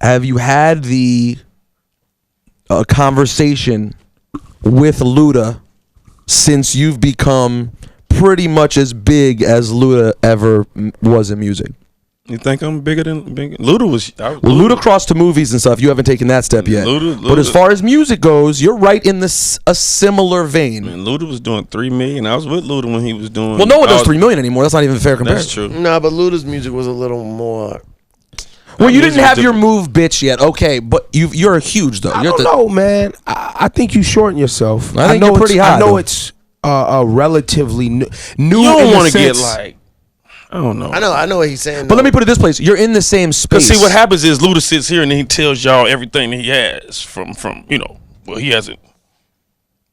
have you had the conversation with Luda since you've become pretty much as big as Luda ever was in music? You think I'm bigger than Luda was? Luda crossed to movies and stuff. You haven't taken that step yet. Luda, but as far as music goes, you're right in a similar vein. Man, Luda was doing 3 million. I was with Luda when he was doing. Well, no one does 3 million anymore. That's not even a fair comparison. That's true. Nah, but Luda's music was a little more. Well, you didn't have your move, bitch, yet. Okay, but you're huge though. I don't know, man. I think you shorten yourself. I think you're pretty high. I know though. It's relatively new. You don't want to get like. I don't know. I know what he's saying. But let me put it this place: you're in the same space. See, what happens is Luda sits here and he tells y'all everything that he has from well, he hasn't.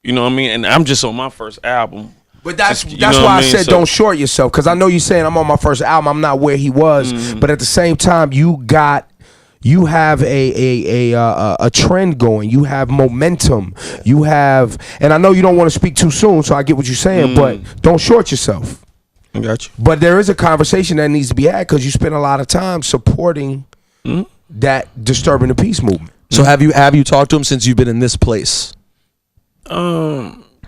You know what I mean? And I'm just on my first album. But that's why I said don't short yourself, because I know you're saying I'm on my first album. I'm not where he was, but at the same time, you have a trend going. You have momentum. You have, and I know you don't want to speak too soon, so I get what you're saying, but don't short yourself. I got you. But there is a conversation that needs to be had, because you spend a lot of time supporting that disturbing the peace movement. So have you talked to him since you've been in this place?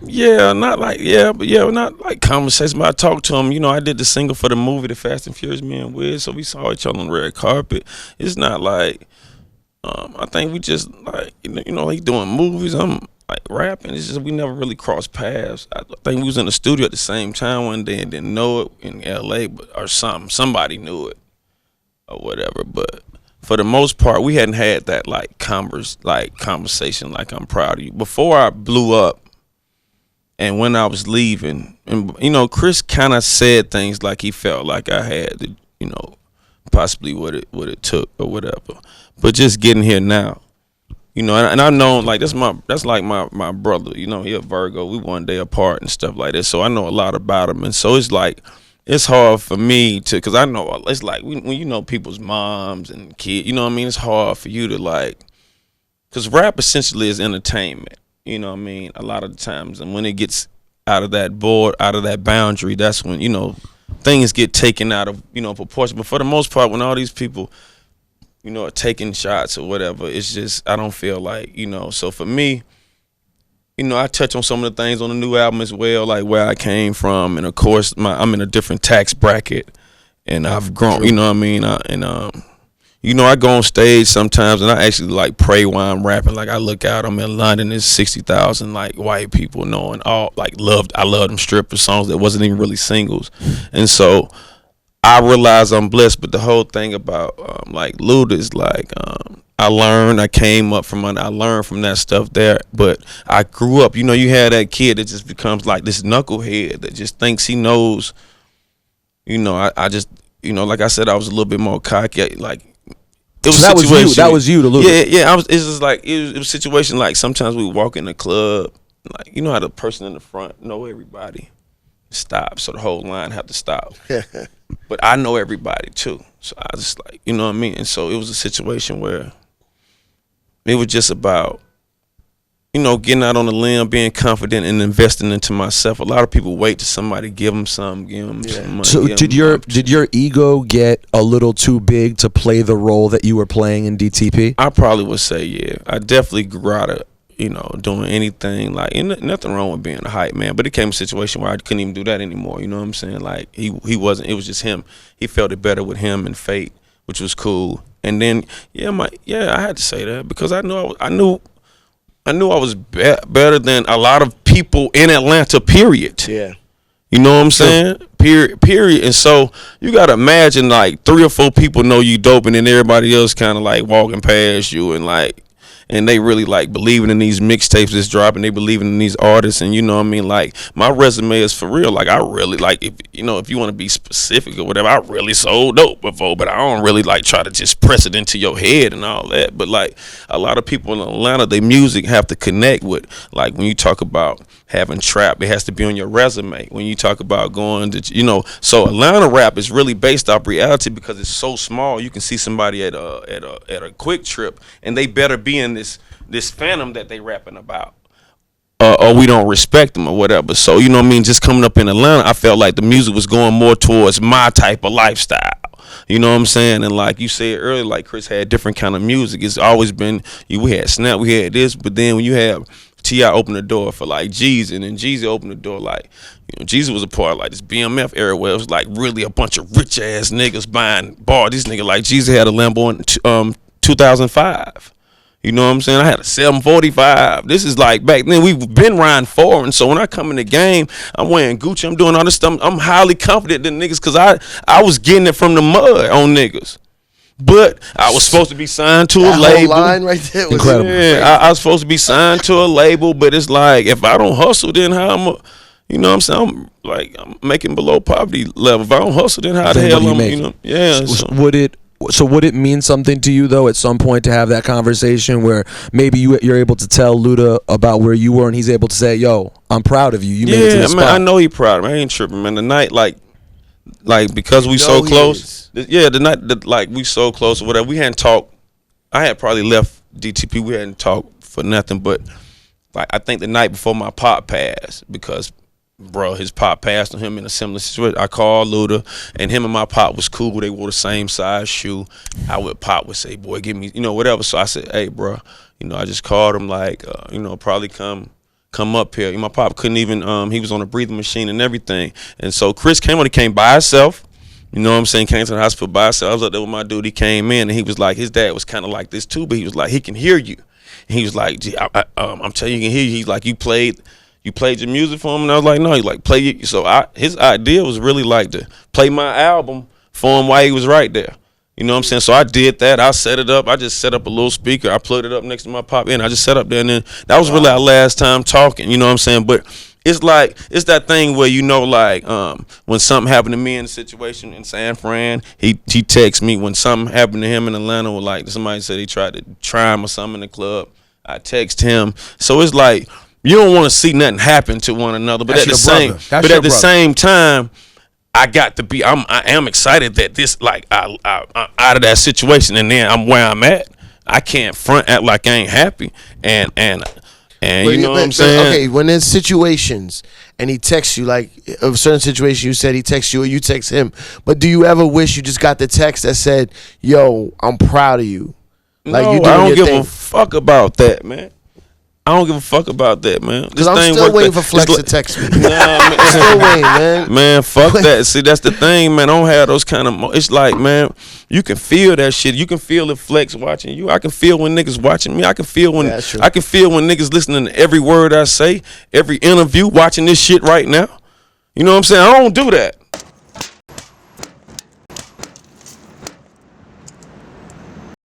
Yeah, not like not like conversations. But I talked to him. You know, I did the single for the movie, The Fast and Furious, me and Wiz. So we saw each other on the red carpet. It's not like I think we just like he's doing movies. I'm like rapping. It's just we never really crossed paths. I think we was in the studio at the same time one day and didn't know it in LA, or something. Somebody knew it or whatever. But for the most part, we hadn't had that conversation. Like, I'm proud of you. Before I blew up, and when I was leaving, and Chris kind of said things like he felt like I had, possibly what it took or whatever. But just getting here now. And I know like that's like my brother, he a Virgo, we one day apart and stuff like that, so I know a lot about him, and so it's like it's hard for me to, because I know it's like when you know people's moms and kids, it's hard for you to like, because rap essentially is entertainment, a lot of the times, and when it gets out of that boundary, that's when things get taken out of proportion. But for the most part, when all these people taking shots or whatever, it's just, I don't feel like, so for me, I touch on some of the things on the new album as well, like where I came from, and of course, I'm in a different tax bracket, and I've grown, I go on stage sometimes, and I actually like pray while I'm rapping. Like I look out, I'm in London, there's 60,000 like white people knowing I love them stripper songs that wasn't even really singles, and so I realize I'm blessed. But the whole thing about like Luda is like I learned from that stuff there. But I grew up, you had that kid that just becomes like this knucklehead that just thinks he knows. I just like I said, I was a little bit more cocky. Like it was that was you to Luda. Yeah. It's just like it was a situation like sometimes we walk in the club, like how the person in the front know everybody. Stop, so the whole line have to stop. But I know everybody too, so I just like, what I mean. And so it was a situation where it was just about, getting out on the limb, being confident, and investing into myself. A lot of people wait till somebody give them some money. So did your ego get a little too big to play the role that you were playing in DTP? I probably would say yeah. I definitely grew out of doing anything like, and nothing wrong with being a hype man, but it came a situation where I couldn't even do that anymore. You know what I'm saying? Like he wasn't. It was just him. He felt it better with him and Fate, which was cool. And then I had to say that because I knew I was better than a lot of people in Atlanta. Period. Yeah. You know what I'm saying? Period. And so you gotta imagine like 3 or 4 people know you dope, and then everybody else kind of like walking past you and they really like believing in these mixtapes that's dropping. They believing in these artists, and like my resume is for real. Like I really like if you want to be specific or whatever, I really sold dope before, but I don't really like try to just press it into your head and all that. But like a lot of people in Atlanta, their music have to connect with, like when you talk about having trap, it has to be on your resume. When you talk about going to, so Atlanta rap is really based off reality because it's so small. You can see somebody at a quick trip and they better be in this phantom that they rapping about, or we don't respect them or whatever. So just coming up in Atlanta, I felt like the music was going more towards my type of lifestyle. You know what I'm saying? And like you said earlier, like Chris had different kind of music. It's always been we had Snap, we had this, but then when you have T.I. opened the door for like Jeezy, and then Jeezy opened the door like, you know, Jeezy was a part of like this BMF era where it was like really a bunch of rich ass niggas buying bar. These niggas like Jeezy had a Lambo in 2005. You know what I'm saying? I had a 745. This is like back then we've been riding foreign. So when I come in the game, I'm wearing Gucci, I'm doing all this stuff. I'm highly confident in niggas because I was getting it from the mud on niggas. But I was supposed to be signed to a label. Line right there was incredible. Yeah, I was supposed to be signed to a label, but it's like if I don't hustle, then how I'm, you know what I'm saying? I'm making below poverty level. If I don't hustle, then how the Then hell what do you I'm, make? you know? Yeah. So would it mean something to you though at some point to have that conversation where maybe you're able to tell Luda about where you were and he's able to say, "Yo, I'm proud of you. You made it to the spot." Man, I know he proud of me. I ain't tripping, man. The night, like because we so close. Yeah, the night, like we so close or whatever. We hadn't talked. I had probably left DTP. We hadn't talked for nothing. But like I think the night before my pop passed, because bro, his pop passed on him in a similar situation. I called Luda, and him and my pop was cool. They wore the same size shoe. Pop would say, "Boy, give me," you know, whatever. So I said, "Hey, bro, you know, I just called him like, you know, probably come up here." My pop couldn't even. He was on a breathing machine and everything. And so Chris came on. He came by himself. You know what I'm saying? Came to the hospital by himself. I was up there with my dude. He came in, and he was like, his dad was kind of like this too, but he was like, he can hear you. And he was like, "Gee, I'm telling you, he can hear you." He's like, you played your music for him? And I was like, no. He's like, play it. So his idea was really like to play my album for him while he was right there. You know what I'm saying? So I did that. I set it up. I just set up a little speaker. I plugged it up next to my pop in. I just set up there, and then that was really our last time talking. You know what I'm saying? But it's like, it's that thing where, you know, like when something happened to me in a situation in San Fran, he texts me. When something happened to him in Atlanta, or like somebody said he tried to try him or something in the club, I text him. So it's like, you don't want to see nothing happen to one another, but at the same time, I got to be. I am excited that this, like, I'm out of that situation, and then I'm where I'm at. I can't act like I ain't happy, and you know what I'm saying? Okay, when there's situations and he texts you, like a certain situation, you said he texts you or you text him, but do you ever wish you just got the text that said, "Yo, I'm proud of you"? Like, no, you I don't give a fuck about that, man. I don't give a fuck about that, man. Because I'm still waiting for Flex to text me. Nah, man. Still waiting, man. Man, fuck that. See, that's the thing, man. I don't have those kind of. It's like, man, you can feel that shit. You can feel the Flex watching you. I can feel when niggas watching me. I can feel when niggas listening to every word I say, every interview, watching this shit right now. You know what I'm saying? I don't do that.